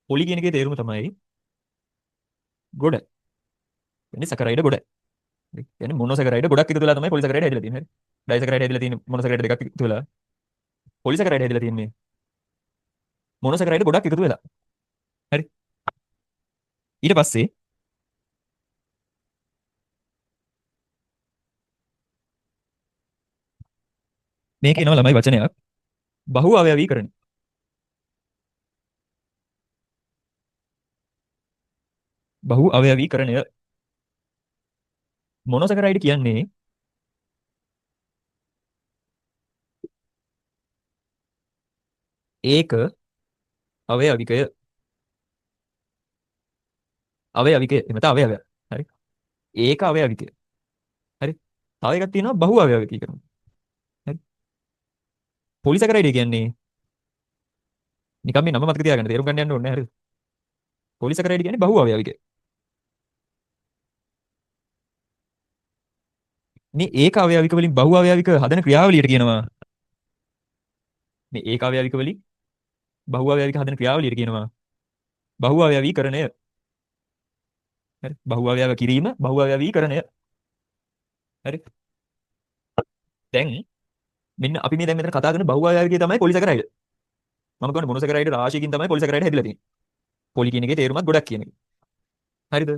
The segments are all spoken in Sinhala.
පොලි කියන එකේ තේරුම තමයි ගොඩ. කියන්නේ සැකරයිඩ් ගොඩ. හරි. කියන්නේ මොනොසැකරයිඩ් ගොඩක් එකතු වෙලා තමයි පොලිසැකරයිඩ් හැදිලා තියෙන්නේ. හරි. ඩයිසැකරයිඩ් හැදිලා තියෙන්නේ මොනොසැකරයිඩ් දෙකක් එකතු වෙලා. පොලිසැකරයිඩ් හැදිලා තියෙන්නේ මොනොසැකරයිඩ් ගොඩක් එකතු වෙලා. හරි. ඊට පස්සේ මේක එනවා ළමයි වචනයක් බහු අවයවීකරණ. බහු අවයවීකරණය මොනොසැකරයිඩ් කියන්නේ ඒක අවයවිකය. අවයවිකය එමෙත අවයවය. හරි. ඒක අවයවිකය. හරි. තව එකක් තියෙනවා බහු අවයවීකරණ. හරි. පොලිසැකරයිඩ් කියන්නේ නිකම් මේ නම මතක තියාගන්න තේරුම් ගන්න යන්න ඕනේ නෑ. හරිද? පොලිසැකරයිඩ් කියන්නේ බහු අවයවිකය. මේ ඒක අවයවික වලින් බහු අවයවික හදන ක්‍රියාවලියට කියනවා මේ ඒක අවයවික වලින් බහු අවයවික හදන ක්‍රියාවලියට කියනවා බහු අවයවීකරණය. හරි. බහු අවයව කිරීම බහු අවයවීකරණය. හරි. දැන් මෙන්න අපි මේ දැන් මෙතන කතා කරන බහු අවයවිකය තමයි පොලිසැකරයිඩ්. මම කියන්නේ මොනොසැකරයිඩ් රාශියකින් තමයි පොලිසැකරයිඩ් හැදිලා තියෙන්නේ. පොලි කියන එකේ තේරුමත් ගොඩක් කියන එක. හරිද?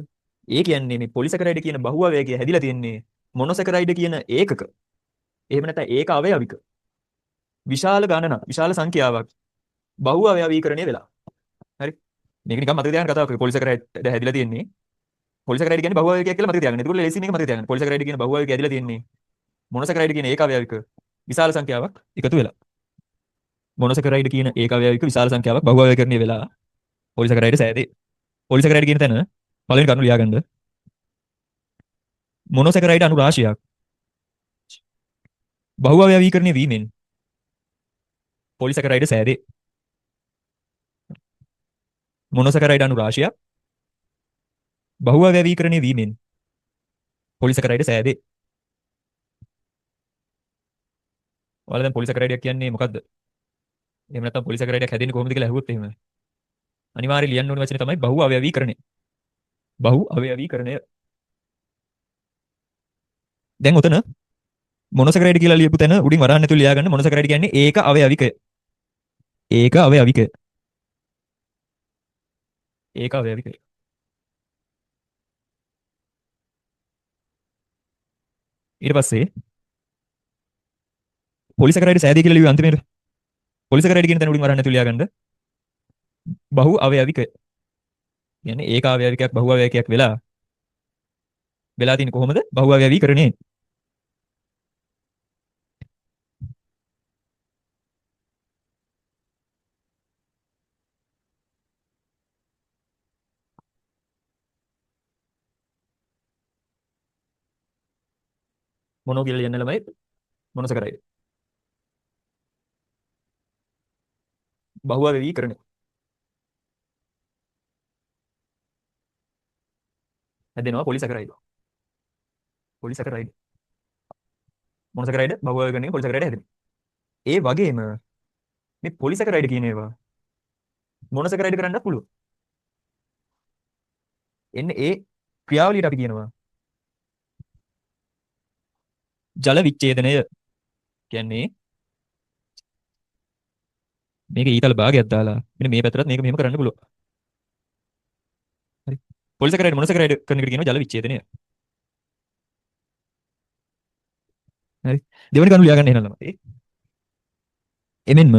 ඒ කියන්නේ මේ පොලිසැකරයිඩ් කියන බහු අවයවකය හැදිලා තියෙන්නේ මොනොසැකරයිඩ් කියන ඒකක. එහෙම නැත්නම් ඒක අවයවික. විශාල ගණනක් විශාල සංඛ්‍යාවක් බහු අවයවීකරණය වෙලා. හරි. මේක නිකන් මතක තියාගන්න කතාවක්. පොලිසැකරයිඩ් හැදිලා තියෙන්නේ පොලිසැකරයිඩ් කියන්නේ බහු අවයවකයක් කියලා මතක තියාගන්න. ඒකෝල ලේසි මේක මතක තියාගන්න. පොලිසැකරයිඩ් කියන බහු අවයවකය හැදිලා තියෙන්නේ මොනොසැකරයිඩ් කියන ඒක අවයවික විශාල සංඛ්‍යාවක් එකතු වෙලා. මොනොසැකරයිඩ් කියන ඒක අවයවික විශාල සංඛ්‍යාවක් බහු අවයවීකරණය වෙලා පොලිසැකරයිඩ් සෑදේ. පොලිසැකරයිඩ් කියන තැන පළවෙනි කරුණු ලියාගන්න. මොනොසැකරයිඩ් අණු රාශියක් බහු අවයවීකරණය වීමෙන් පොලිසැකරයිඩ් සෑදේ. මොනොසැකරයිඩ් අණු රාශියක් බහු අවයවීකරණය වීමෙන් පොලිසැකරයිඩ් සෑදේ. ඔයාලා දැන් පොලිසැකරයිඩ් කියන්නේ මොකද්ද? එහෙම නැත්නම් පොලිසැකරයිඩ් හැදෙන්නේ කොහොමද කියලා අහුවොත් එහෙම අනිවාර්යයෙන් ලියන්න ඕනේ වචනේ තමයි බහු අවයවීකරණය. බහු අවයවීකරණය. දැන් උතන මොනොසැකරයිඩ් කියලා ලියපු තැන උඩින් වරහන් ඇතුළේ ලියාගන්න මොනොසැකරයිඩ් කියන්නේ ඒක අවයවිකය. ඒක අවයවිකය. ඒක අවයවිකය. ඊට පස්සේ පොලිසැකරයිඩ් සෑදී කියලා ලියුවේ අන්තිමේට. පොලිසැකරයිඩ් කියන තැන උඩින් වරහන් ඇතුළේ ලියාගන්න බහු අවයවිකය. කියන්නේ ඒක අවයවිකයක් බහු අවයවිකයක් වෙලා තියෙන්නේ කොහොමද? බහු අවයවීකරණයෙන්. මොනෝ කියලා ලියන්න ළමයි මොනොසැකරයිඩ්. බහු අවයවීකරණය. හැදෙනවා පොලිසැකරයිඩ්. පොලිසැකරයිඩ්. මොනොසැකරයිඩ් බහු අවයවීකරණයෙන් පොලිසැකරයිඩ් හැදෙනවා. ඒ වගේම මේ පොලිසැකරයිඩ් කියන ඒවා මොනොසැකරයිඩ් කරන්නත් පුළුවන්. එන්නේ ඒ ක්‍රියාවලියට අපි කියනවා ජල විච්ඡේදනය. කියන්නේ මේක ඊතල භාගයක් දාලා මෙන්න මේ පැත්තට මේක මෙහෙම කරන්න පුළුවන්. හරි. පොලිසැකරයිඩ් මොනොසැකරයිඩ් කරන එකට කියනවා ජල විච්ඡේදනය. හරි. දෙවෙනි කරුණ ලියා ගන්න එහෙනම් ළමයි. එමෙන්ම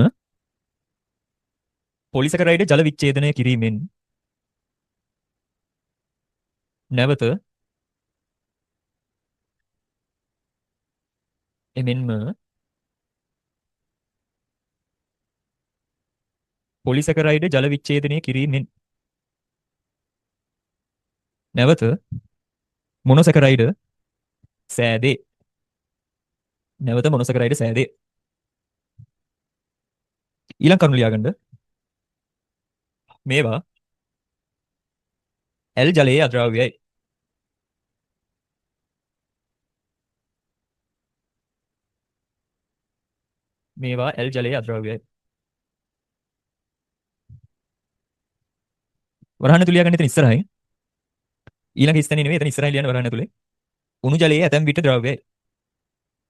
පොලිසැකරයිඩ් ජල විච්ඡේදනය කිරීමෙන් නැවත එමෙන්ම පොලිසැකරයිඩ් ජල විච්ඡේදනය කිරීමෙන් නැවත මොනොසැකරයිඩ් සෑදේ. නැවත මොනොසැකරයිඩ් සෑදේ. ඊළඟ කරුණ ලියා ගන්න. මේවා ඇල් ජලයේ අද්‍රව්‍යයි. මේවා ඇල් ජලයේ අද්‍රව්‍යයි. වරහන් ඇතුළේ ලියා ගන්න එතන ඉස්සරහින්. ඊළඟ ස්ථානේ නෙමෙයි එතන ඉස්සරහින් ලියන්න වරහන් ඇතුළේ. උණු ජලයේ ඇතැම් විට ද්‍රව්‍යයි.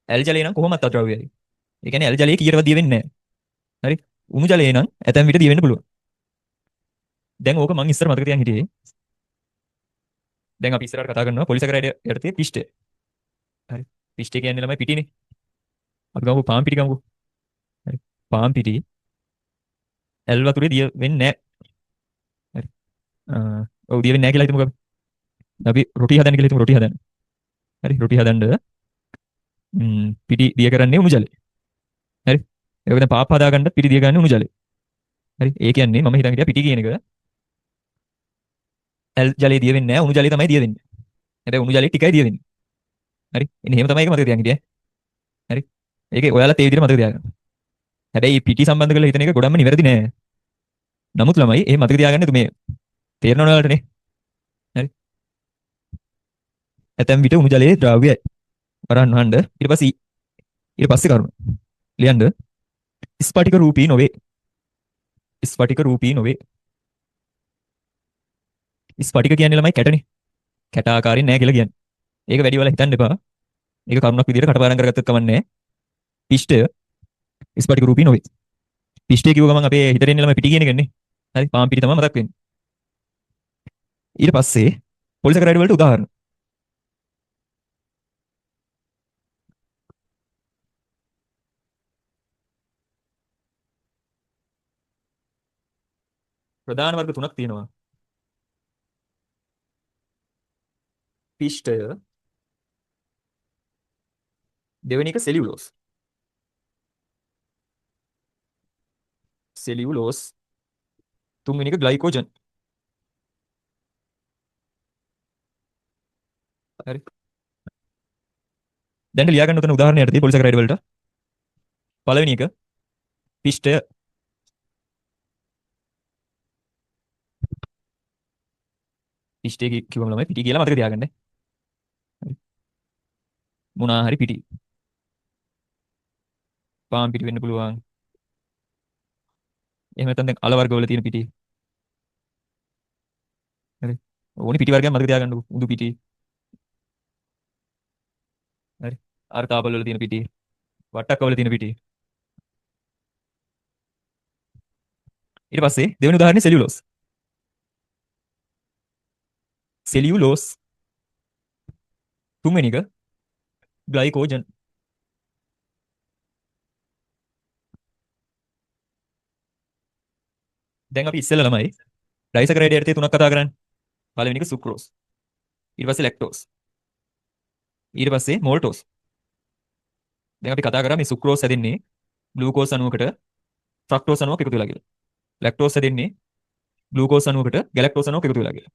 ඇල් ජලය නම් කොහොමත් අද්‍රව්‍යයි. ඒ කියන්නේ ඇල් ජලයේ කීයටවත් දිය වෙන්නේ නැහැ. හරි. උණු ජලයේ නම් ඇතැම් විට දිය වෙන්න පුළුවන්. දැන් ඕක මං ඉස්සර මතක තියන් හිටියේ. දැන් අපි ඉස්සරහට කතා කරනවා පොලිසැකරයිඩ් යටතේ පිෂ්ඨය. හරි. පිෂ්ඨය කියන්නේ ළමයි පිටිනේ. අපි ගමු පාන් පිටි ගමුකෝ. හරි. පාන් පිටි ඇල් වතුරේ දිය වෙන්නේ නැහැ. හරි. ඔව් දිය වෙන්නේ නැහැ කියලා හිතමුකෝ අපි. අපි රොටි හදන්න කියලා හිතමු රොටි හදන්න. හරි රොටි හදන්න පිටි දිය කරන්නේ උණු ජලය. හරි. ඒක දැන් පාප් හදාගන්න පිටි දිය ගන්න උණු ජලය. හරි. ඒ කියන්නේ මම හිතන් හිටියා පිටි කියන එක ඇල් ජලයේ දිය වෙන්නේ නැහැ උණු ජලයේ තමයි දිය වෙන්නේ. හැබැයි උණු ජලයේ ටිකයි දිය වෙන්නේ. හරි. ඉතින් එහෙම තමයි ඒක මතක තියන් හිටියේ. හරි. ඒකේ ඔයාලත් ඒ විදිහට මතක තියාගන්න. හැබැයි මේ පිටි සම්බන්ධ කරලා හිතන එක ගොඩක්ම නිවැරදි නෑ. නමුත් ළමයි එහෙම මතක තියාගන්න මේ තේරෙනවද ඔයාලටනේ? හරි. ඇතැම් විට උණු ජලයේ ද්‍රව්‍යයි. වරන් වහන්න ඊට පස්සේ කරුණ. ලියන්න ස්පටික රූපී නොවේ. ස්පටික රූපී නොවේ. ස්පටික කියන්නේ ළමයි කැටනේ. කැට ආකාරයෙන් නෑ කියලා කියන්නේ. ඒක වැඩි වෙලා හිතන්න එපා. ඒක කරුණක් විදිහට කටපාඩම් කරගත්තත් කමන්නේ නෑ. පිෂ්ඨය ස්පටික රූපී නොවේ. පිෂ්ඨය කිව්ව ගමන් අපේ හිතට එන්නේ ළමයි පිටි කියන එකනේ. හරි පාන් පිටි තමයි මතක් වෙන්නේ. ඊට පස්සේ පොලිසැකරයිඩ් වලට උදාහරණ. ප්‍රධාන වර්ග තුනක් තියෙනවා. පිෂ්ඨය දෙවෙනි එක සෙලියුලෝස්. සෙලියුලෝස් තුන්වෙනි එක ග්ලයිකෝජන්. හරි. දැන් ලියා ගන්න උතන උදාහරණයක් තියෙයි පොලිසැකරයිඩ් වලට. පළවෙනි එක පිෂ්ඨය පිෂ්ඨය කිව්වම ළමයි පිටි කියලා මතක තියාගන්න. හරි. මොනවා හරි පිටි. පාන් පිටි වෙන්න පුළුවන්. එහෙම නැත්නම් දැන් අල වර්ග වල තියෙන පිටි. හරි. ඕනි පිටි වර්ගයක් මතක තියාගන්නකො. උඳු පිටි. හරි. අර තාපල් වල තියෙන පිටි. වට්ටක්ක වල තියෙන පිටි. ඊට පස්සේ දෙවෙනි උදාහරණේ සෙලියුලෝස්. සෙලියුලෝස් තුන්වෙනි එක ග්ලයිකෝජන්. දැන් අපි ඉස්සෙල්ලා ළමයි ඩයිසැකරයිඩ් යටතේ තුනක් කතා කරන්නේ. පළවෙනි එක සුක්‍රෝස්. ඊට පස්සේ ලැක්ටෝස්. ඊට පස්සේ මෝල්ටෝස්. දැන් අපි කතා කරා මේ සුක්‍රෝස් හැදෙන්නේ ග්ලූකෝස් අණුවකට ෆ්‍රක්ටෝස් අණුවක් එකතු වෙලා කියලා. ලැක්ටෝස් හැදෙන්නේ ග්ලූකෝස් අණුවකට ගැලැක්ටෝස් අණුවක් එකතු වෙලා කියලා.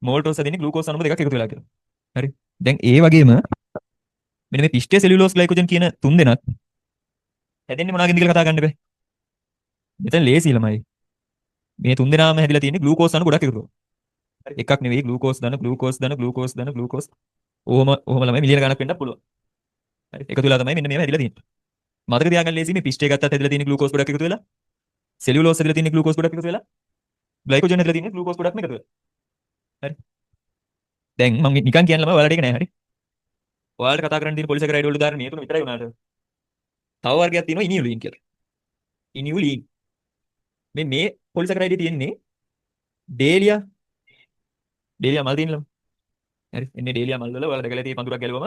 මෝල්ටෝස් හැදෙන්නේ ග්ලූකෝස් අණුව දෙකක් එකතු වෙලා කියලා. හරි. දැන් ඒ වගේම මෙන්න මේ පිෂ්ඨය සෙලියුලෝස් ග්ලයිකෝජන් කියන තුන් දෙනක් හැදෙන්නේ මොනවාගෙන්ද කියලා කතා කරන්න බෑ. මෙතන ලේසි ළමයි. මේ තුන් දෙනාම හැදිලා තියෙන්නේ ග්ලූකෝස් අණු ගොඩක් එකතු වෙලා. හරි. එකක් නෙවෙයි ග්ලූකෝස් ධන ග්ලූකෝස් ධන ග්ලූකෝස් ධන ග්ලූකෝස් ඔහොම ළමයි මිලියන ගණක් වෙන්නත් පුළුවන්. හරි. එකතු වෙලා තමයි මෙන්න මේවා හැදිලා තියෙන්නේ. මතක තියාගන්න ලේසි මේ පිෂ්ඨය ගත්තත් හැදිලා තියෙන්නේ ග්ලූකෝස් ගොඩක් එකතු වෙලා. සෙලියුලෝස් හැදිලා තියෙන්නේ ග්ලූකෝස් ගොඩක් එකතු වෙලා. ග්ලයිකෝජන් හැදිලා තියෙන්නේ ග්ලූකෝස් ගොඩක්ම එකතු වෙලා. හරි. දැන් මම නිකන් කියන්න ළමයි ඔයාලට ඒක නෑ. හරි. ඔයාලට කතා කරන්න තියෙන පොලිසැකරයිඩ් වල උදාහරණ මේ තුන විතරයි උනාට. තව වර්ගයක් තියෙනවා ඉනියුලින් කියලා. ඉනියුලින් මේ පොලිසැකරයිඩ් තියෙන්නේ ඩේලියා මල් තියෙන ළම. හරි. එන්නේ ඩේලියා මල් වල ඔයාලා දැකලා තියෙන පඳුරක් ගැලුවම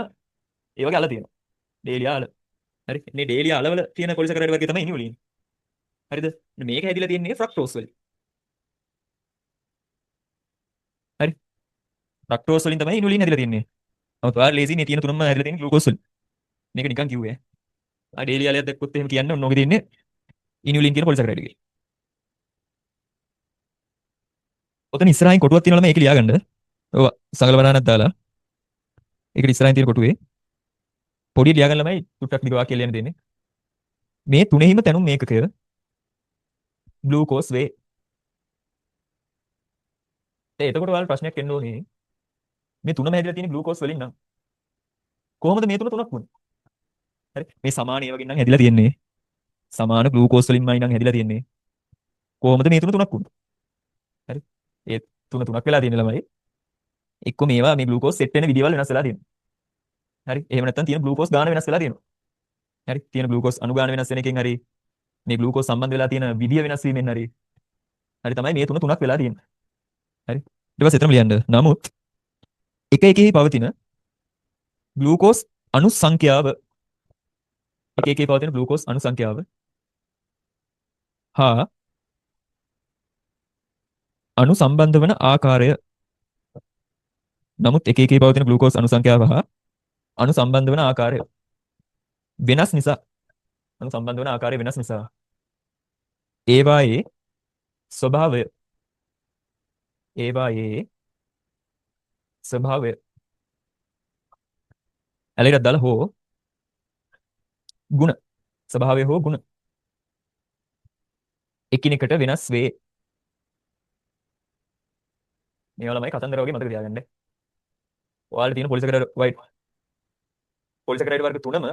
ඒ වගේ අල තියෙනවා. ඩේලියා අල. හරි. එන්නේ ඩේලියා අල වල තියෙන පොලිසැකරයිඩ් වර්ගය තමයි ඉනියුලින්. හරිද? මේක හැදිලා තියෙන්නේ ෆ්‍රක්ටෝස් වලින්. හරි. ෆ්‍රක්ටෝස් වලින් තමයි ඉනියුලින් හැදිලා තියෙන්නේ. නමුත් ඔයාලා ලේසි මේ තියෙන තුනම හැදිලා තියෙන්නේ ග්ලූකෝස් වලින්. මේක නිකන් කිව්වේ. ආ ඩේලියා අලයක් දැක්කොත් එහෙම කියන්න ඕන. ඕකේ තියෙන්නේ ඉනියුලින් කියන පොලිසැකරයිඩ් එකේ. ඔතන ඉස්සරහින් කොටුවක් තියෙනවා ළමයි ඒක ලියාගන්න. ඔව් සංගල බනානක් දාලා. ඒකට ඉස්සරහින් තියෙන කොටුවේ පොඩි ලියාගන්න ළමයි ටුට්ටක් නික වාක්‍ය ලියන්න දෙන්නේ. මේ තුනේහිම තැනුම් මේකකය ග්ලූකෝස් වේ. එතකොට ඔයාලට ප්‍රශ්නයක් එන්න ඕනේ. මේ තුනම හැදිලා තියෙන ග්ලූකෝස් වලින් නම් කොහොමද මේ තුන තුනක් වුනේ? හරි. මේ සමාන ඒවාගෙන් නම් හැදිලා තියෙන්නේ. සමාන ග්ලූකෝස් වලින්මයි නම් හැදිලා තියෙන්නේ. කොහොමද මේ තුන තුනක් වුනේ? හරි. ඒ තුනක් වෙලා තියෙන ළමයි. එක්ක මේවා මේ ග්ලූකෝස් සෙට් වෙන විදියවල් වෙනස් වෙලා තියෙනවා. හරි. එහෙම නැත්නම් තියෙන ග්ලූකෝස් ගාන වෙනස් වෙලා තියෙනවා. හරි. තියෙන ග්ලූකෝස් අණු ගාන වෙනස් වෙන එකෙන් හරි මේ ග්ලූකෝස් සම්බන්ධ වෙලා තියෙන විදිය වෙනස් වීමෙන් හරි තමයි මේ තුනක් වෙලා තියෙන්නේ. හරි. ඊට පස්සේ එතනම ලියන්න. නමුත් එක එකෙහි පවතින ග්ලූකෝස් අණු සංඛ්‍යාව එක එකේ පවතින ග්ලූකෝස් අණු සංඛ්‍යාව හා අණු සම්බන්ධ වන ආකාරය. නමුත් එක එකේ පවතින ග්ලූකෝස් අණු සංඛ්‍යාව හා අණු සම්බන්ධ වන ආකාරය වෙනස් නිසා අණු සම්බන්ධ වන ආකාරය වෙනස් නිසා ඒවායේ ස්වභාවය ඇලෙට දාලා හෝ ಗುಣ ස්වභාවය හෝ ಗುಣ එකිනෙකට වෙනස් වේ. මේවා ළමයි කතන්දර වගේ මතක තියාගන්න. ඔයාලට තියෙන පොලිසැකරයිඩ් වර්ග තුනම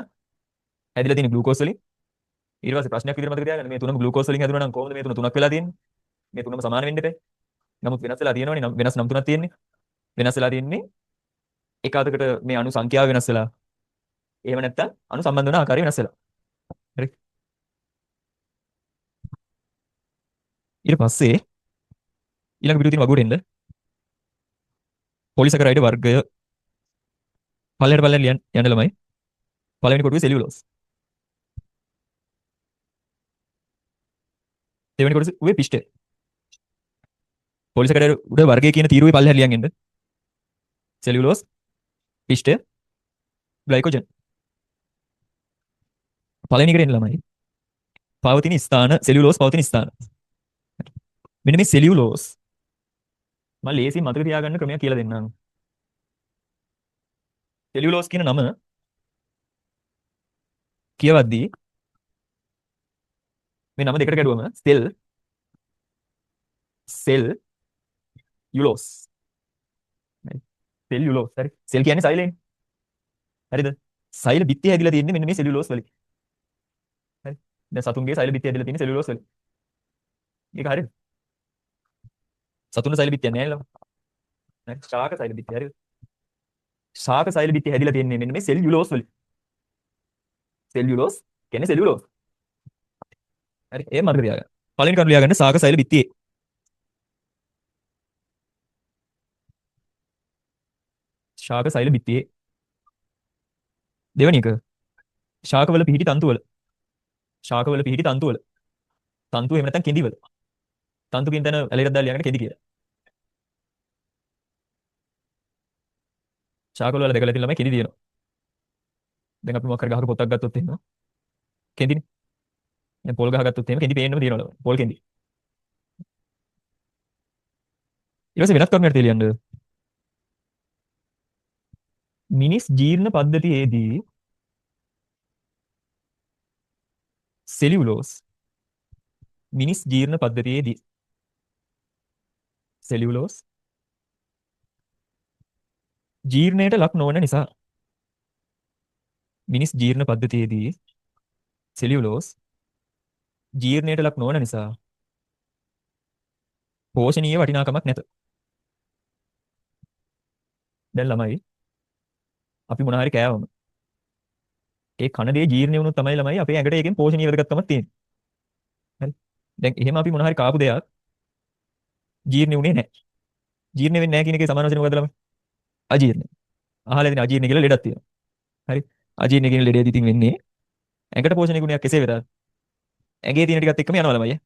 හැදිලා තියෙන ග්ලූකෝස් වලින්. ඊට පස්සේ ප්‍රශ්නයක් විදිහට මතක තියාගන්න මේ තුනම ග්ලූකෝස් වලින් හැදුණා නම් කොහොමද මේ තුනක් වෙලා තියෙන්නේ? මේ තුනම සමාන වෙන්න එපා. නමුත් වෙනස් වෙලා තියෙනවනේ. වෙනස් නම් තුනක් තියෙන්නේ. වෙනස් වෙලා තියෙන්නේ එක අතකට මේ අණු සංඛ්‍යාව වෙනස් වෙලා. එහෙම නැත්නම් අණු සම්බන්ධ වන ආකාරය වෙනස් වෙලා. හරි. ඊට පස්සේ ඊළඟ පිටු තියෙන වගුවට එන්න. පොලිසැකරයිඩ් වර්ගය පළලට යන්න ළමයි. පළවෙනි කොටුවේ සෙලියුලෝස්. දෙවෙනි කොටුවේ පිෂ්ඨය. පොලිසැකරයිඩ් උඩ වර්ගය කියන තීරුවේ පළලට ලියන් එන්න. සෙලියුලෝස්, පිෂ්ඨය, ග්ලයිකෝජන්. පළවෙනි එකට එන්න ළමයි. පවතින ස්ථාන සෙලියුලෝස් පවතින ස්ථාන. මෙන්න මේ සෙලියුලෝස් මම ලේසි මතක තියාගන්න ක්‍රමයක් කියලා දෙන්නම්. සෙලියුලෝස් කියන නම කියවද්දී මේ නම දෙකට කැඩුවම සෙල් යුලෝස්. සෙල් යුලෝස්. හරි. සෙල් කියන්නේ සෛලෙන්නේ. හරිද? සෛල බිත්තිය හැදිලා තියෙන්නේ මෙන්න මේ සෙලියුලෝස් වලින්. හරි. දැන් සතුන්ගේ සෛල බිත්තිය හැදිලා තියෙන්නේ සෙලියුලෝස් වලින්. ඒක හරිද? සතුන්ගේ සෛල බිත්තිය නෑ නේද? හරි. ශාක සෛල බිත්තිය හරිද? ශාක සෛල බිත්තිය හැදිලා තියෙන්නේ මෙන්න මේ සෙල්යුලෝස් වලින්. සෙල්යුලෝස් කියන්නේ සෙලියුලෝස්. හරි. ඒ මතක තියාගන්න. පළවෙනි කරුණ ලියාගන්න ශාක සෛල බිත්තියේ. ශාක සෛල බිත්තියේ. දෙවෙනි එක ශාකවල පිහිටි තන්තුවල. ශාකවල පිහිටි තන්තුවල. තන්තු එහෙම නැත්නම් කෙඳිවල. තන්තු කියන තැන ඇලෙට දාලා ලියන්න කෙඳි කියලා. ශාකවල වල දෙකලා තියෙන ළමයි කෙඳි දිනනවා. දැන් අපි මොකක් හරි ගහක පොත්තක් ගත්තොත් එහෙම කෙඳිනේ. දැන් පොල් ගහ ගත්තොත් එහෙම කෙඳි පේන්නම දිනවල. පොල් කෙඳි. ඊට පස්සේ වෙනත් කරුණකට ලියන්න. මිනිස් ජීර්ණ පද්ධතියේදී සෙලියුලෝස් මිනිස් ජීර්ණ පද්ධතියේදී සෙලියුලෝස් ජීර්ණයට ලක් නොවන නිසා මිනිස් ජීර්ණ පද්ධතියේදී සෙලියුලෝස් ජීර්ණයට ලක් නොවන නිසා පෝෂණීය වටිනාකමක් නැත. දැන් ළමයි අපි මොන හරි කෑවම ඒ කන දේ ජීර්ණය වුණොත් තමයි ළමයි අපේ ඇඟට ඒකෙන් පෝෂණීය වැදගත්කමක් තියෙන්නේ. හරි. දැන් එහෙම අපි මොන හරි කාපු දෙයක් ජීර්ණය වුණේ නැහැ. ජීර්ණය වෙන්නේ නැහැ කියන එකේ සමාන වචන මොකද්ද ළමයි? අජීර්ණ. අහලා දෙන අජීර්ණ කියලා ලෙඩක් තියෙනවා. හරි. අජීර්ණ කියන ලෙඩේදී ඉතින් වෙන්නේ ඇඟට පෝෂණීය ගුණයක් කෙසේ වෙතත් ඇඟේ තියෙන ටිකත් එක්කම යනවා ළමයි.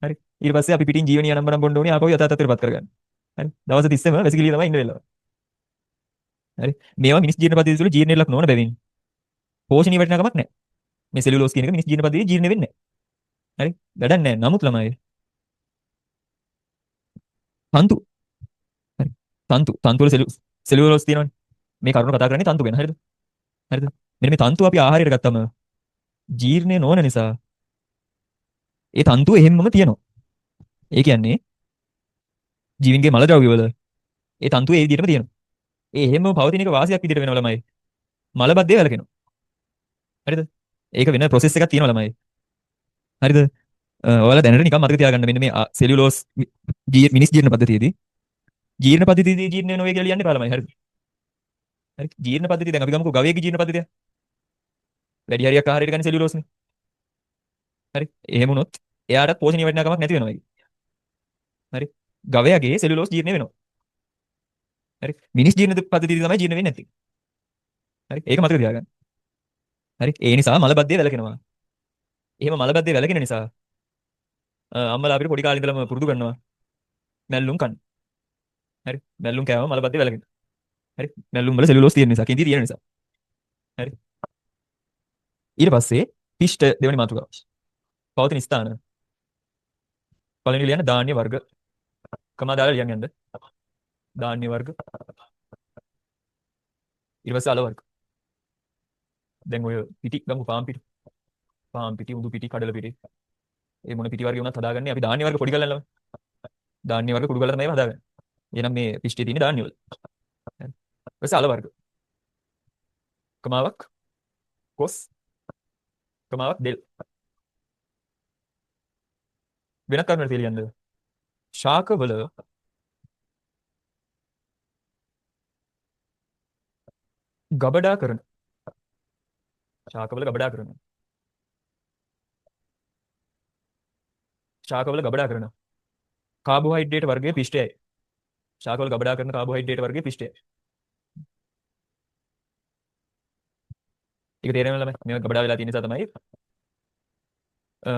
හරි. ඊට පස්සේ අපි පිටින් ජීවනීය අනම්බරම් බොන්න ඕනේ ආපහු යථා තත්ත්වයටපත් කරගන්න. හරි. දවස් 30ම වැසිකිළිය තමයි ඉන්න වෙලාව. හරි. මේවා මිනිස් ජීර්ණ පද්ධතිය තුළ ජීර්ණයට ලක් නොවන බැවින් පෝෂණීය වටිනාකමක් නැහැ. මේ සෙලියුලෝස් කියන එක මිනිස් ජීර්ණ පද්ධතියේ ජීර්ණ වෙන්නේ නැහැ. හරි. වැඩක් නැහැ. නමුත් ළමයි තන්තු. හරි. තන්තු වල සෙලියුලෝස් තියෙනවනේ. මේ කරුණ කතා කරන්නේ තන්තු ගැන. හරිද? හරිද? මෙන්න මේ තන්තු අපි ආහාරයට ගත්තම ජීර්ණය නොවන නිසා ඒ තන්තු එහෙම්මම තියෙනවා. ඒ කියන්නේ ජීවින්ගේ මල ද්‍රව්‍ය වල ඒ තන්තු ඒ විදිහටම තියෙනවා. ඒ එහෙම්මම පවතින එක වාසියක් විදිහට වෙනවා ළමයි. මල බද්දේ වැලකෙනවා. හරිද? ඒක වෙන ප්‍රොසෙස් එකක් තියෙනවා ළමයි. හරිද? ඔයාලා දැනට නිකන් මතක තියාගන්න මෙන්න මේ සෙලියුලෝස් මිනිස් ජීර්ණ පද්ධතියේදී ජීර්ණ පද්ධතියදී ජීර්ණ වෙනවා කියලා ලියන්න එපා ළමයි. හරිද? හරි. ජීර්ණ පද්ධතිය දැන් අපි ගමුකෝ ගවයේගේ ජීර්ණ පද්ධතිය. වැඩි හරියක් ආහාරයට ගන්න සෙලියුලෝස්නේ. හරි. එහෙම වුණොත් එයාට පෝෂණීය වටිනාකමක් නැති වෙනවා ඒක. හරි. ගවයාගේ සෙලියුලෝස් ජීර්ණ වෙනවා. හරි. මිනිස් ජීර්ණ පද්ධතියදී තමයි ජීර්ණ වෙන්නේ නැත්තේ. හරි. ඒක මතක තියාගන්න. හරි. ඒ නිසා මලබද්ධය වැළකෙනවා. එහෙම මලබද්ධය වැළකෙන නිසා අම්මලා අපිට පොඩි කාලේ ඉඳලම පුරුදු කරනවා මැල්ලුම් කන්න. හරි. මැල්ලුම් කෑවම මලබද්ධය වැළකෙනවා. හරි. මැල්ලුම් වල සෙලියුලෝස් තියෙන නිසා, කිඳි තියෙන නිසා. හරි. ඊට පස්සේ පිෂ්ඨ දෙවෙනි මාතෘකාව. පවතින ස්ථාන. පළවෙනි ලියන්න ධාන්‍ය වර්ග. කමා දාලා ලියන්න යන්න. ධාන්‍ය වර්ග. ඊට පස්සේ අල වර්ග. දැන් ඔය පිටි ගමු පාන් පිටි. පාන් පිටි, උඳු පිටි, කඩල පිටි. ඒ මොන පිටි වර්ගය වුණත් හදාගන්නේ අපි ධාන්‍ය වර්ග පොඩි කරලා ළමයි. ධාන්‍ය වර්ග කුඩු කරලා තමයි හදාගන්නේ. එහෙනම් මේ පිෂ්ඨයේ තියෙන ධාන්‍ය වල. හරි. ඊට පස්සේ අල වර්ග. කමාවක්, කොස්, කමාවක් දෙල්. වෙනත් කරුණක් තියලියන්ද? ශාකවල ගබඩා කරන. ශාකවල ගබඩා කරන. ශාකවල ගබඩා කරන කාබෝහයිඩ්‍රේට් වර්ගයේ පිෂ්ඨයයි. ශාකවල ගබඩා කරන කාබෝහයිඩ්‍රේට් වර්ගයේ පිෂ්ඨයයි. ඒක තේරෙනවද ළමයි? මේවා ගබඩා වෙලා තියෙන නිසා තමයි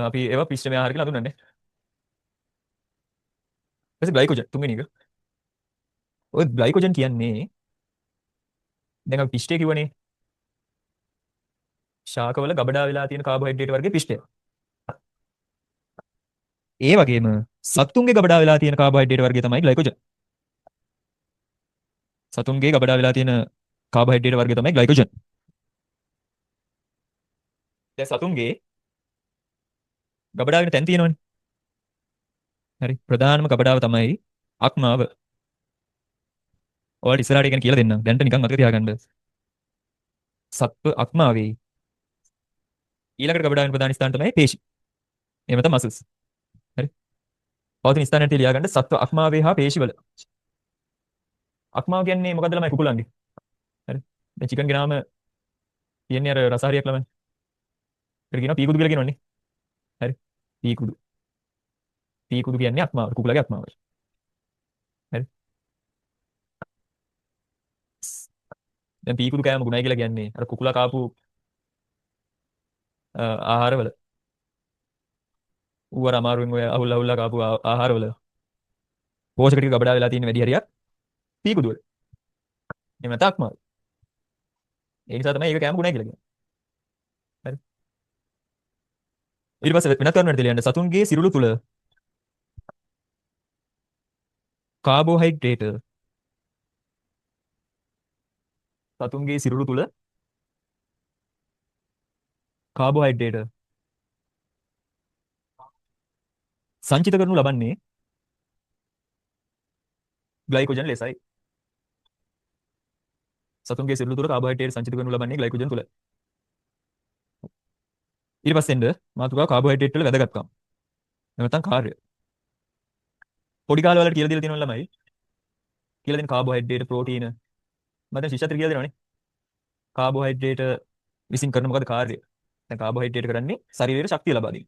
අපි ඒවා පිෂ්ඨමය ආහාර කියලා හඳුන්වන්නේ. ඊපස්සේ ග්ලයිකෝජන් තුන්වෙනි එක. ඔය ග්ලයිකෝජන් කියන්නේ දැන් අපි පිෂ්ඨය කිව්වනේ. ශාකවල ගබඩා වෙලා තියෙන කාබෝහයිඩ්‍රේට් වර්ගයේ පිෂ්ඨය. ඒ වගේම සතුන්ගේ ගබඩා වෙලා තියෙන කාබෝහයිඩ්‍රේට් වර්ගය තමයි ග්ලයිකෝජන්. සතුන්ගේ ගබඩා වෙලා තියෙන කාබෝහයිඩ්‍රේට් වර්ගය තමයි ග්ලයිකෝජන්. දැන් සතුන්ගේ ගබඩා වෙන තැන් තියෙනවනේ. හරි. ප්‍රධානම ගබඩාව තමයි අක්මාව. ඔයාලට ඉස්සරහට ඉගෙන කියලා දෙන්නම්. දැන්ට නිකන් මතක තියාගන්න. සත්ව අක්මාවේ ඊළඟට ගබඩා වෙන ප්‍රධාන ස්ථාන තමයි පේශි. එහෙම නැත්නම් මසල්ස්. හරි. පවතින ස්ථානයට ලියා ගන්න සත්ව අක්මාවේ හා පේශිවල. අක්මාව කියන්නේ මොකද්ද ළමයි? කුකුලන්ගේ. හරි. දැන් චිකන් ගෙනාම තියෙන්නේ අර රසහරියක් ළමයි. ඒකට කියනවා පීකුදු කියලා කියනවනේ. හරි. පීකුදු. පීකුදු කියන්නේ අක්මාව. කුකුලගේ අක්මාව. හරි. දැන් පීකුදු කෑම ගුණයි කියලා කියන්නේ අර කුකුලා කාපු ආහාරවල ඌවර අමාරුවෙන් ඔය අහුල්ලා කාපු ආහාරවල පෝෂක ටික ගබඩා වෙලා තියෙන වැඩි හරියක් පීකුදු වල. එහෙම නැත්නම් අක්මාව. ඒ නිසා තමයි ඒක කෑම ගුණයි කියලා කියන්නේ. හරි. ඊට පස්සේ වෙනත් කරුණකට දෙලියන්න සතුන්ගේ සිරුළු තුල කාබෝහයිඩ්‍රේට් සතුන්ගේ සිරුළු තුල කාබෝහයිඩ්‍රේට් සංචිත කරනු ලබන්නේ ග්ලයිකෝජන් ලෙසයි. සතුන්ගේ සිරුළු තුල කාබෝහයිඩ්‍රේට් සංචිත කරනු ලබන්නේ ග්ලයිකෝජන් තුල. ඊට පස්සේ එන්න මාතුකා කාබෝහයිඩ්‍රේට් වල වැදගත්කම්. නැත්නම් කාර්ය. පොඩි කාලේ වලට කියලා දීලා තියෙනවා ළමයි. කියලා දෙන කාබෝහයිඩ්‍රේට් ප්‍රෝටීන. මම දැන් ශිෂ්‍යත්‍ර කියලා දෙනවනේ. කාබෝහයිඩ්‍රේට් විසින් කරන මොකද කාර්යය? දැන් කාබෝහයිඩ්‍රේට් කරන්නේ ශරීරයට ශක්තිය ලබා දීම.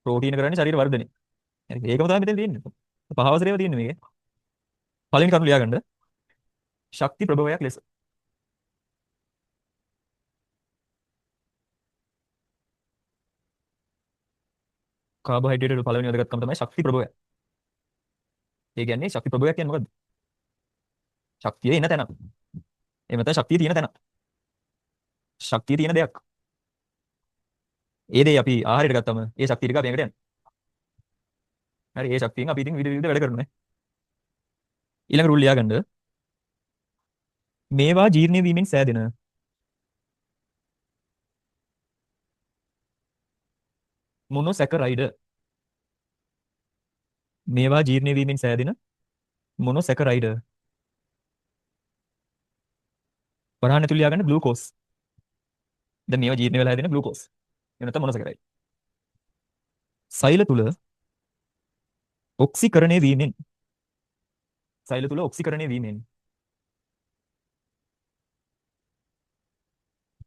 ප්‍රෝටීන කරන්නේ ශරීර වර්ධනය. හරි. ඒකම තමයි මෙතන තියෙන්නේ. පහවසරේව තියෙන්නේ මේකේ. පළවෙනි කරුණ ලියා ගන්න. ශක්ති ප්‍රභවයක් ලෙස. කාබෝහයිඩ්‍රේට් වල පළවෙනි වැදගත්කම තමයි ශක්ති ප්‍රභවය. ඒ කියන්නේ ශක්ති ප්‍රභවයක් කියන්නේ මොකද්ද? ශක්තිය එන තැන. එහෙම නැත්නම් ශක්තිය තියෙන තැන. ශක්තිය තියෙන දෙයක්. ඒ දේ අපි ආහාරයට ගත්තම ඒ ශක්තිය ටික අපි එකට යනවා. හරි. ඒ ශක්තියෙන් අපි ඉතින් විවිධ වැඩ කරනවා නේ. ඊළඟ රූල් ලියා ගන්න. මේවා ජීර්ණය වීමෙන් සෑදෙන මොනොසැකරයිඩ්. මේවා ජීර්ණය වීමෙන් සෑදෙන මොනොසැකරයිඩ්. වරහන් ඇතුළේ ලියා ගන්න ග්ලූකෝස්. දැන් මේවා ජීර්ණය වෙලා හැදෙන ග්ලූකෝස්. එහෙම නැත්නම් මොනොසැකරයිඩ්. සෛල තුල ඔක්සිකරණය වීමෙන් සෛල තුල ඔක්සිකරණය වීමෙන්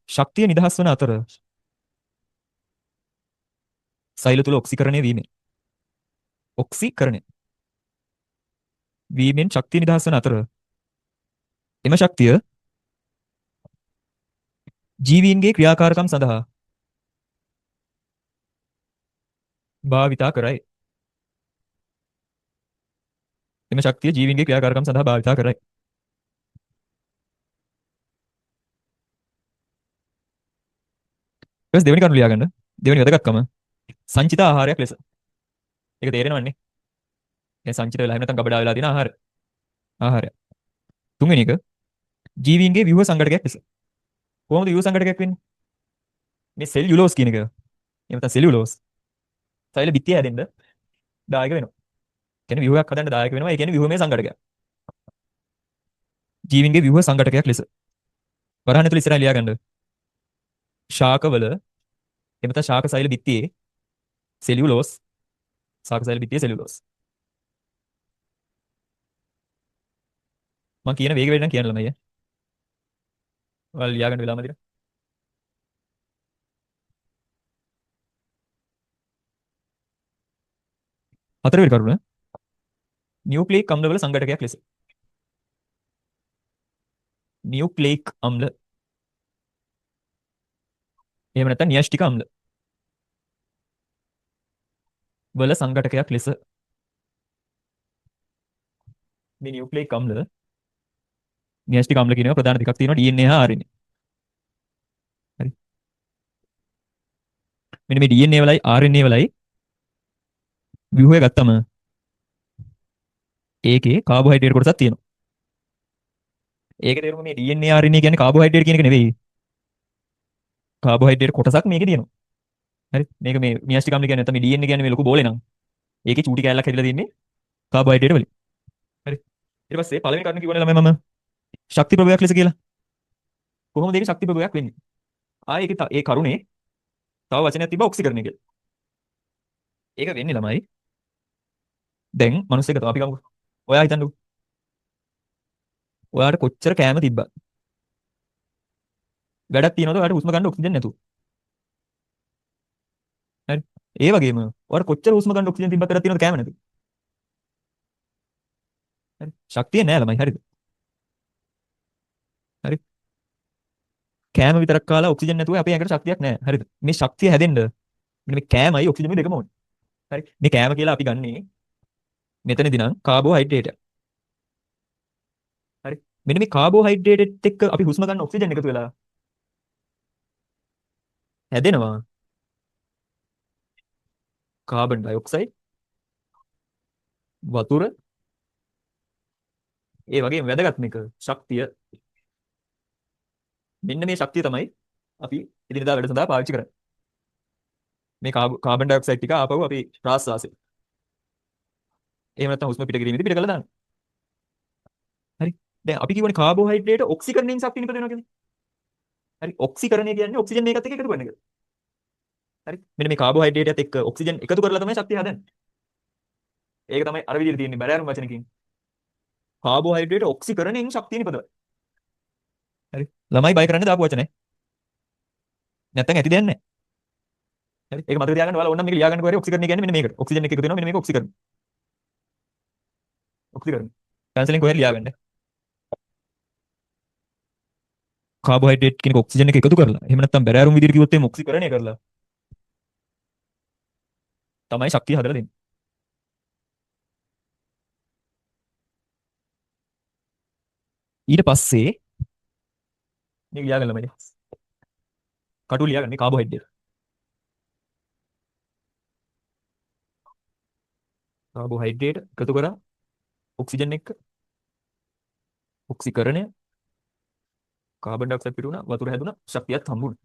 ශක්තිය නිදහස් වන අතර සෛල තුල ඔක්සිකරණය වීමෙන් ඔක්සිකරණය වීමෙන් ශක්තිය නිදහස් වන අතර එම ශක්තිය ජීවීන්ගේ ක්‍රියාකාරකම් සඳහා භාවිතා කරයි. එම ශක්තිය ජීවීන්ගේ ක්‍රියාකාරකම් සඳහා භාවිතා කරයි. ඊට දෙවෙනි කරුණ ලියා ගන්න. දෙවෙනි වැදගත්කම සංචිත ආහාරයක් ලෙස. ඒක තේරෙනවන්නේ. ඒ සංචිත වෙලා එහෙම නැත්නම් ගබඩා වෙලා තියෙන ආහාරය. තුන්වෙනි එක ජීවීන්ගේ ව්‍යුහ සංඝටකයක් ලෙස. කොහොමද ව්‍යුහ සංඝටකයක් වෙන්නේ? මේ සෙල්යුලෝස් කියන එක. එහෙම නැත්නම් සෙල්යුලෝස්. සෛල බිත්තිය හැදෙන්න දායක වෙනවා. කියන්නේ ව්‍යුහයක් හදන්න දායක වෙනවා. ඒ කියන්නේ ව්‍යුහමය සංඝටකයක්. ජීවීන්ගේ ව්‍යුහ සංඝටකයක් ලෙස. වරහන් ඇතුළේ ඉස්සරහ ලියා ගන්න. ශාකවල එහෙම නැත්නම් ශාක සෛල බිත්තියේ සෙල්යුලෝස් ශාක සෛල බිත්තියේ සෙල්යුලෝස්. මම කියන වේග වැඩි නම් කියන්න ළමයි. ඔයාලා ලියා ගන්න වෙලාව මදිද? හතරවෙනි කරුණ නියුක්ලියික් අම්ලවල සංඝටකයක් ලෙස. නියුක්ලියික් අම්ල එහෙම නැත්නම් න්‍යෂ්ටික අම්ල වල සංඝටකයක් ලෙස මේ නියුක්ලියික් අම්ල න්‍යෂ්ටික අම්ල කියනවා ප්‍රධාන දෙකක් තියෙනවා DNA හා RNA. හරි. මෙන්න මේ DNA වලයි RNA වලයි ව්‍යුහය ගත්තම ඒකේ කාබෝහයිඩ්‍රේට් කොටසක් තියෙනවා. ඒක තේරුම මේ DNA RNA කියන්නේ කාබෝහයිඩ්‍රේට් කියන එක නෙවෙයි. කාබෝහයිඩ්‍රේට් කොටසක් මේකේ තියෙනවා. හරි. මේක මේ න්‍යෂ්ටික අම්ල කියන්නේ නැත්නම් මේ DNA කියන්නේ මේ ලොකු බෝලේ නම් ඒකේ චූටි කෑල්ලක් හැදිලා තියෙන්නේ කාබෝහයිඩ්‍රේට් වලින්. හරි. ඊට පස්සේ පළවෙනි කරුණ කිව්වනේ ළමයි මම ශක්ති ප්‍රභවයක් ලෙස කියලා. කොහොමද ඒක ශක්ති ප්‍රභවයක් වෙන්නේ? ආයේ ඒක ඒ කරුණේ තව වචනයක් තිබ්බා ඔක්සිකරණය කියලා. ඒක වෙන්නේ ළමයි. දැන් මිනිස්සෙක් තමයි අපි ගමු. ඔයා හිතන්නකෝ. ඔයාට කොච්චර කෑම තිබ්බත් වැඩක් තියනවද ඔයාට හුස්ම ගන්න ඔක්සිජන් නැතුව? හරි. ඒ වගේම ඔයාට කොච්චර හුස්ම ගන්න ඔක්සිජන් තිබ්බත් වැඩක් තියනවද කෑම නැතුව? හරි. ශක්තිය නෑ ළමයි. හරිද? හරි. කෑම විතරක් කාලා ඔක්සිජන් නැතුව අපේ ඇඟට ශක්තියක් නෑ. හරිද? මේ ශක්තිය හැදෙන්න මෙන්න මේ කෑමයි ඔක්සිජන් දෙකම ඕනේ. හරි. මේ කෑම කියලා අපි ගන්නේ මෙතනදී නම් කාබෝහයිඩ්‍රේට්. හරි. මෙන්න මේ කාබෝහයිඩ්‍රේට් එක්ක අපි හුස්ම ගන්න ඔක්සිජන් එකතු වෙලා හැදෙනවා කාබන් ඩයොක්සයිඩ් වතුර ඒ වගේම වැදගත්ම එක ශක්තිය. මෙන්න මේ ශක්තිය තමයි අපි එදිනදා වැඩ සඳහා පාවිච්චි කරන්නේ. මේ කාබන් ඩයොක්සයිඩ් ටික ආපහු අපි ප්‍රාශ්වාසය. එහෙම නැත්නම් හුස්ම පිට කිරීමේදී පිට කළා දාන්න. හරි. දැන් අපි කියවනේ කාබෝහයිඩ්‍රේට් ඔක්සිකරණයෙන් ශක්තිය නිපදවනවා කියන්නේ. හරි. ඔක්සිකරණය කියන්නේ ඔක්සිජන් මේකත් එක්ක එකතු කරන එක. හරි. මෙන්න මේ කාබෝහයිඩ්‍රේට් එකත් එක්ක ඔක්සිජන් එකතු කරලා තමයි ශක්තිය හදන්නේ. ඒක තමයි අර විදිහට තියෙන්නේ බැලෑරුම් වචනකින්. කාබෝහයිඩ්‍රේට් ඔක්සිකරණයෙන් ශක්තිය නිපදවයි. හරි. ළමයි බය කරන්න දාපු වචනේ. නැත්තම් ඇති දෙයක් නැහැ. හරි. ඒක මතක තියාගන්න ඔයාලා ඕනනම් මේක ලියා ගන්නකෝ හරි ඔක්සිකරණය කියන්නේ මෙන්න මේකට. ඔක්සිජන් එක එකතු වෙනවා මෙන්න මේක ඔක්සිකරණ. ඔක්සිකරණ. පැන්සලෙන් කොහෙද ලියා ගන්න. කාබෝහයිඩ්‍රේට් කෙනෙක් ඔක්සිජන් එක එකතු කරලා එහෙම නැත්නම් බැරෑරුම් විදිහට කිව්වොත් එimhe ඔක්සිකරණය කරලා තමයි ශක්තිය හදලා දෙන්නේ. ඊට පස්සේ මේක ලියා ගන්න ළමයි. කටු ලියා ගන්න මේ කාබෝහයිඩ්‍රේට්. කාබෝහයිඩ්‍රේට් එකතු කරා ඔක්සිජන් එක්ක ඔක්සිකරණය කාබන් ඩයොක්සයිඩ් පිට වුණා වතුර හැදුණා ශක්තියත් හම්බුණා.